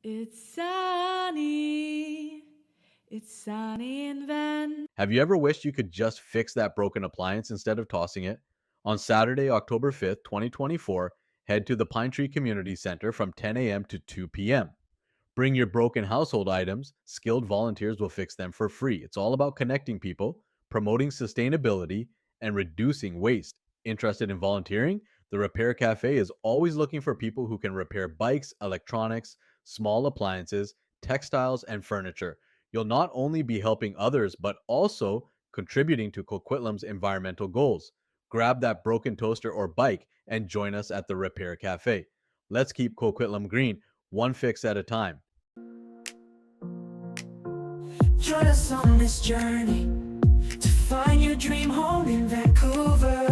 It's sunny. It's sunny in Vancouver. Have you ever wished you could just fix that broken appliance instead of tossing it? On Saturday, October 5th, 2024, head to the Pine Tree Community Center from 10 a.m. to 2 p.m. Bring your broken household items. Skilled volunteers will fix them for free. It's all about connecting people, promoting sustainability, and reducing waste. Interested in volunteering? The Repair Café is always looking for people who can repair bikes, electronics, small appliances, textiles, and furniture. You'll not only be helping others, but also contributing to Coquitlam's environmental goals. Grab that broken toaster or bike and join us at the Repair Café. Let's keep Coquitlam green, one fix at a time. Join us on this journey to find your dream home in Vancouver.